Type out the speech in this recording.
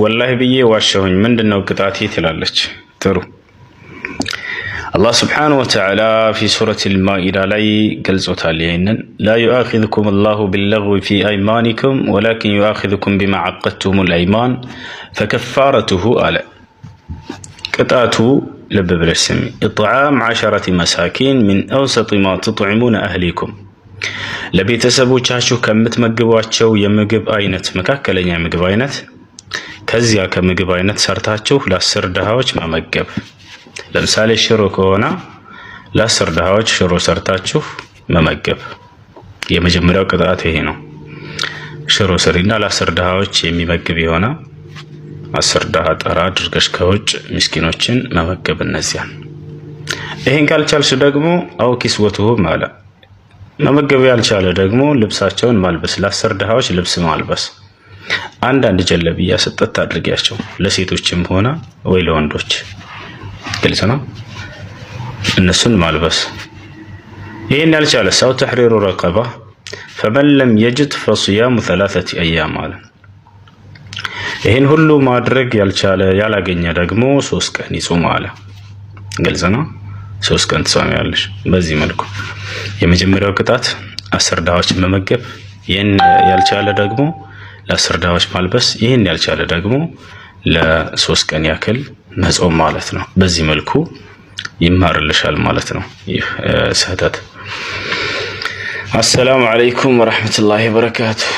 ወላሂ ብዬ ዋሸሁኝ ምንድነው ቅጣቴ ትላለች። ጥሩ አላህ ስብሓነሁ ወተዓላ ፊ ሱረቲል ማኢዳ ላይ ገልጾታል። ይህንን ላ ዩአኺዙኩም አላሁ ቢለግዊ ፊ አይማኒኩም ወላኪን ዩአኺዙኩም ቢማ ዐቀድቱሙል አይማን ፈከፋረቱሁ አለ። ቅጣቱ ልብ ብለሽ ስሚ፣ ኢጥዓም 10 መሳኪን ሚን አውሰጢ ማ ትጥዕሙነ አህሊኩም፣ ለቤተሰቦቻችሁ ከምትመግቧቸው የምግብ አይነት መካከለኛ የምግብ አይነት ከዚያ ከምግብ አይነት ሰርታችሁ ለ10 ድሃዎች መመገብ። ለምሳሌ ሽሮ ከሆነ ለ10 ድሃዎች ሽሮ ሰርታችሁ መመገብ። የመጀመሪያው ቅጣት ይሄ ነው። ሽሮ ስሪና ለ10 ድሃዎች የሚመግብ የሆነ 10 ድሃ ጠራ አድርገሽ ከውጭ ምስኪኖችን መመገብ። እነዚያን ይሄን ካልቻልሽ ደግሞ አው ኪስወቱሁ ማለ፣ መመገብ ያልቻለ ደግሞ ልብሳቸውን ማልበስ፣ ለ10 ድሃዎች ልብስ ማልበስ። አንዳንድ ጀለብያ ስጠት አድርጊያቸው ለሴቶችም ሆነ ወይ ለወንዶች፣ ግልጽ ነው። እነሱን ማልበስ። ይሄን ያልቻለ ሰው ተሕሪሩ ረቀባ ፈመን ለም የጅድ ፈሲያሙ 3 አያም አለ። ይሄን ሁሉ ማድረግ ያልቻለ ያላገኘ ደግሞ 3 ቀን ይጾም አለ። ግልጽ ነው። 3 ቀን ትጾሚያለሽ። በዚህ መልኩ የመጀመሪያው ቅጣት 10 ድሃዎችን መመገብ፣ ይሄን ያልቻለ ደግሞ ለ10 ድሃዎች ማልበስ፣ ይሄን ያልቻለ ደግሞ ለ3 ቀን ያክል መጾም ማለት ነው። በዚህ መልኩ ይማርልሻል ማለት ነው ይህ ስህተት። አሰላሙ አለይኩም ወራህመቱላሂ ወበረካቱሁ።